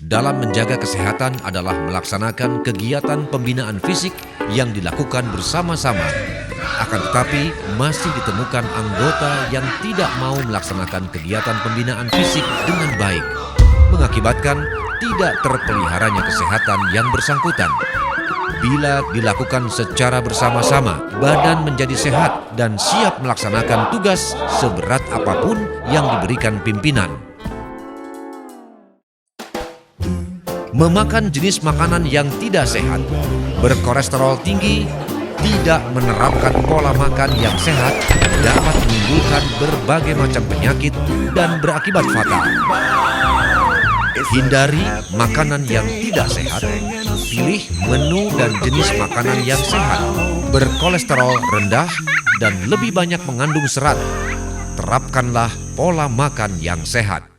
dalam menjaga kesehatan adalah melaksanakan kegiatan pembinaan fisik yang dilakukan bersama-sama. Akan tetapi, masih ditemukan anggota yang tidak mau melaksanakan kegiatan pembinaan fisik dengan baik, mengakibatkan tidak terpeliharanya kesehatan yang bersangkutan. Bila dilakukan secara bersama-sama, badan menjadi sehat dan siap melaksanakan tugas seberat apapun yang diberikan pimpinan. Memakan jenis makanan yang tidak sehat, berkolesterol tinggi, tidak menerapkan pola makan yang sehat dapat menimbulkan berbagai macam penyakit dan berakibat fatal. Hindari makanan yang tidak sehat, pilih menu dan jenis makanan yang sehat, berkolesterol rendah, dan lebih banyak mengandung serat. Terapkanlah pola makan yang sehat.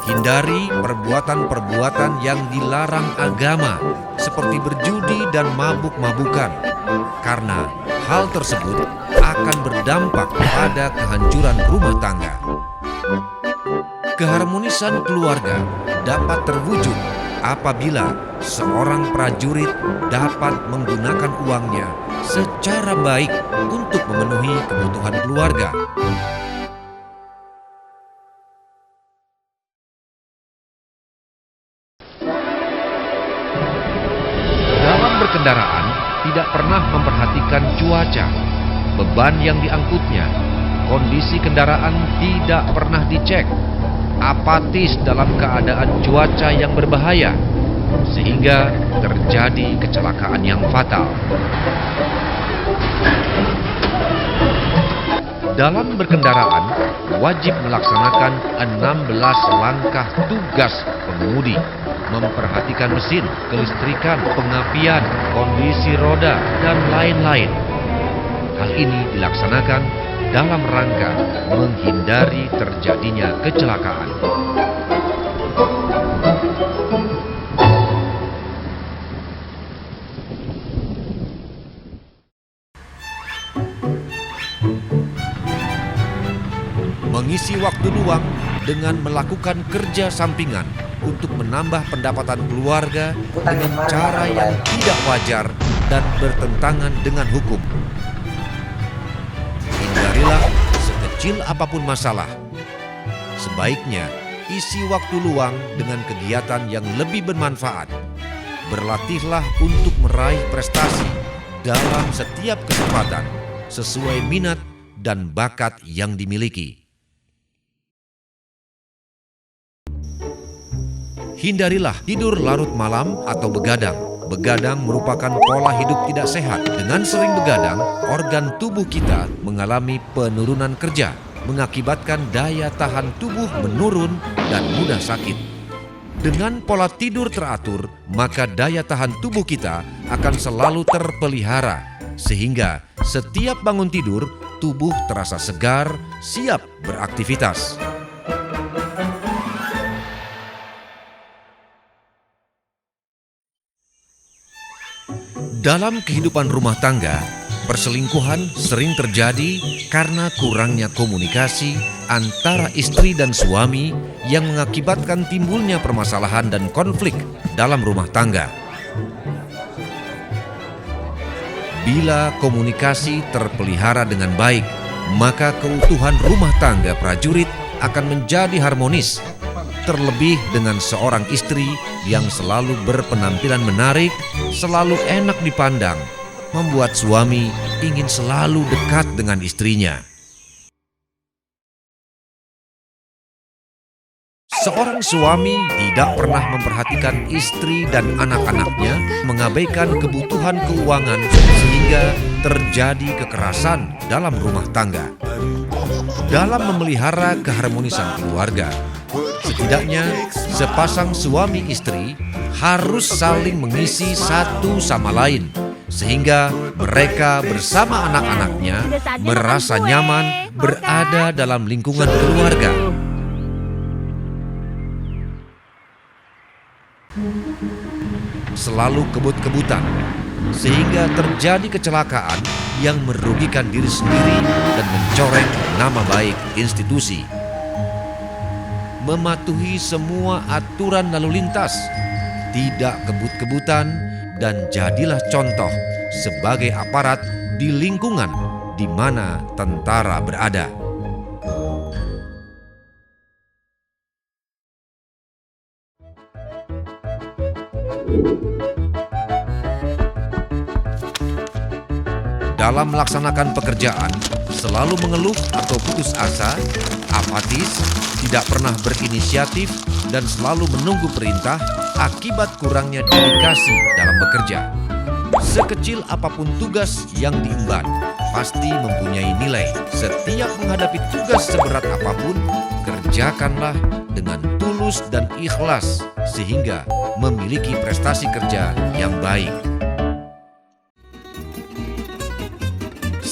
Hindari perbuatan-perbuatan yang dilarang agama, seperti berjudi dan mabuk-mabukan, karena hal tersebut akan berdampak pada kehancuran rumah tangga. Keharmonisan keluarga dapat terwujud apabila seorang prajurit dapat menggunakan uangnya secara baik untuk memenuhi kebutuhan keluarga. Dalam berkendaraan, tidak pernah memperhatikan cuaca, beban yang diangkutnya, kondisi kendaraan tidak pernah dicek, apatis dalam keadaan cuaca yang berbahaya, sehingga terjadi kecelakaan yang fatal. Dalam berkendaraan, wajib melaksanakan 16 langkah tugas pengemudi, memperhatikan mesin, kelistrikan, pengapian, kondisi roda, dan lain-lain. Hal ini dilaksanakan dalam rangka menghindari terjadinya kecelakaan. Mengisi waktu luang dengan melakukan kerja sampingan untuk menambah pendapatan keluarga dengan cara yang tidak wajar dan bertentangan dengan hukum. Hindarilah sekecil apapun masalah. Sebaiknya isi waktu luang dengan kegiatan yang lebih bermanfaat. Berlatihlah untuk meraih prestasi dalam setiap kesempatan sesuai minat dan bakat yang dimiliki. Hindarilah tidur larut malam atau begadang. Begadang merupakan pola hidup tidak sehat. Dengan sering begadang, organ tubuh kita mengalami penurunan kerja, mengakibatkan daya tahan tubuh menurun dan mudah sakit. Dengan pola tidur teratur, maka daya tahan tubuh kita akan selalu terpelihara, sehingga setiap bangun tidur, tubuh terasa segar, siap beraktivitas. Dalam kehidupan rumah tangga, perselingkuhan sering terjadi karena kurangnya komunikasi antara istri dan suami yang mengakibatkan timbulnya permasalahan dan konflik dalam rumah tangga. Bila komunikasi terpelihara dengan baik, maka keutuhan rumah tangga prajurit akan menjadi harmonis. Terlebih dengan seorang istri yang selalu berpenampilan menarik, selalu enak dipandang, membuat suami ingin selalu dekat dengan istrinya. Seorang suami tidak pernah memperhatikan istri dan anak-anaknya, mengabaikan kebutuhan keuangan sehingga terjadi kekerasan dalam rumah tangga. Dalam memelihara keharmonisan keluarga, setidaknya sepasang suami istri harus saling mengisi satu sama lain, sehingga mereka bersama anak-anaknya merasa nyaman berada dalam lingkungan keluarga. Selalu kebut-kebutan, sehingga terjadi kecelakaan yang merugikan diri sendiri dan mencoreng nama baik institusi. Mematuhi semua aturan lalu lintas, tidak kebut-kebutan, dan jadilah contoh sebagai aparat di lingkungan di mana tentara berada. Dalam melaksanakan pekerjaan, selalu mengeluh atau putus asa, apatis, tidak pernah berinisiatif, dan selalu menunggu perintah akibat kurangnya dedikasi dalam bekerja. Sekecil apapun tugas yang diemban, pasti mempunyai nilai. Setiap menghadapi tugas seberat apapun, kerjakanlah dengan tulus dan ikhlas, sehingga memiliki prestasi kerja yang baik.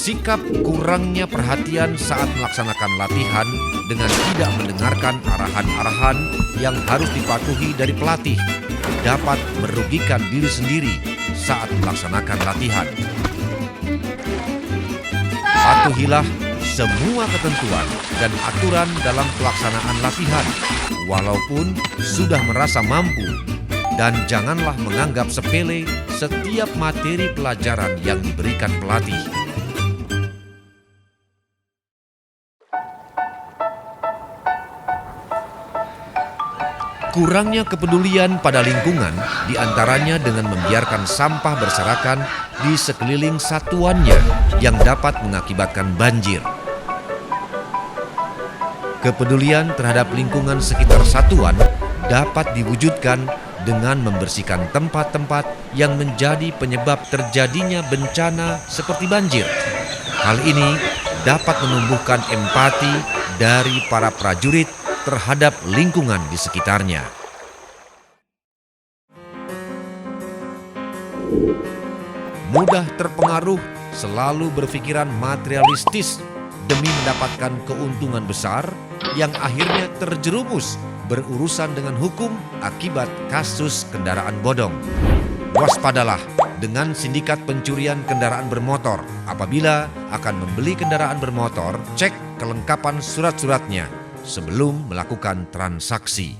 Sikap kurangnya perhatian saat melaksanakan latihan dengan tidak mendengarkan arahan-arahan yang harus dipatuhi dari pelatih dapat merugikan diri sendiri saat melaksanakan latihan. Patuhilah semua ketentuan dan aturan dalam pelaksanaan latihan, walaupun sudah merasa mampu, dan janganlah menganggap sepele setiap materi pelajaran yang diberikan pelatih. Kurangnya kepedulian pada lingkungan diantaranya dengan membiarkan sampah berserakan di sekeliling satuannya yang dapat mengakibatkan banjir. Kepedulian terhadap lingkungan sekitar satuan dapat diwujudkan dengan membersihkan tempat-tempat yang menjadi penyebab terjadinya bencana seperti banjir. Hal ini dapat menumbuhkan empati dari para prajurit terhadap lingkungan di sekitarnya. Mudah terpengaruh, selalu berpikiran materialistis demi mendapatkan keuntungan besar yang akhirnya terjerumus berurusan dengan hukum akibat kasus kendaraan bodong. Waspadalah dengan sindikat pencurian kendaraan bermotor. Apabila akan membeli kendaraan bermotor, cek kelengkapan surat-suratnya sebelum melakukan transaksi.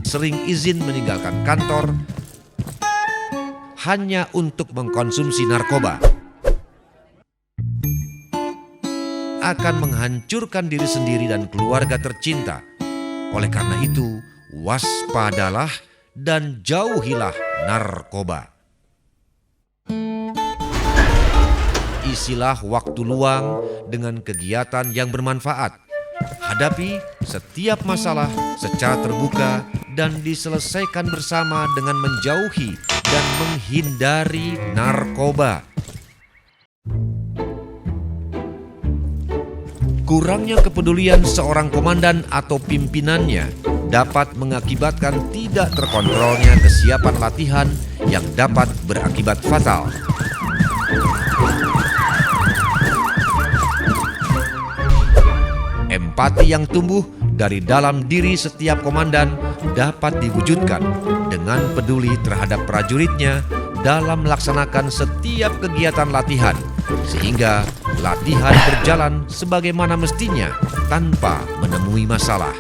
Sering izin meninggalkan kantor hanya untuk mengkonsumsi narkoba akan menghancurkan diri sendiri dan keluarga tercinta. Oleh karena itu, waspadalah dan jauhilah narkoba. Isilah waktu luang dengan kegiatan yang bermanfaat. Hadapi setiap masalah secara terbuka dan diselesaikan bersama dengan menjauhi dan menghindari narkoba. Kurangnya kepedulian seorang komandan atau pimpinannya dapat mengakibatkan tidak terkontrolnya kesiapan latihan yang dapat berakibat fatal. Empati yang tumbuh dari dalam diri setiap komandan dapat diwujudkan dengan peduli terhadap prajuritnya dalam melaksanakan setiap kegiatan latihan, sehingga latihan berjalan sebagaimana mestinya tanpa menemui masalah.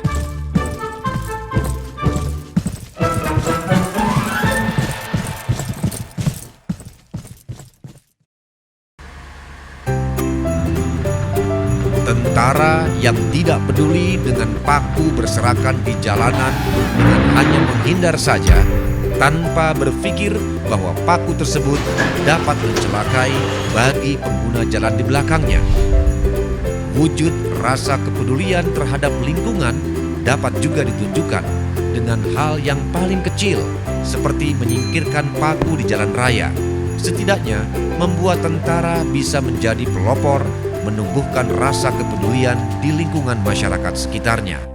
Tentara yang tidak peduli dengan paku berserakan di jalanan dengan hanya menghindar saja tanpa berpikir bahwa paku tersebut dapat mencelakai bagi pengguna jalan di belakangnya. Wujud rasa kepedulian terhadap lingkungan dapat juga ditunjukkan dengan hal yang paling kecil seperti menyingkirkan paku di jalan raya. Setidaknya membuat tentara bisa menjadi pelopor, menumbuhkan rasa kepedulian di lingkungan masyarakat sekitarnya.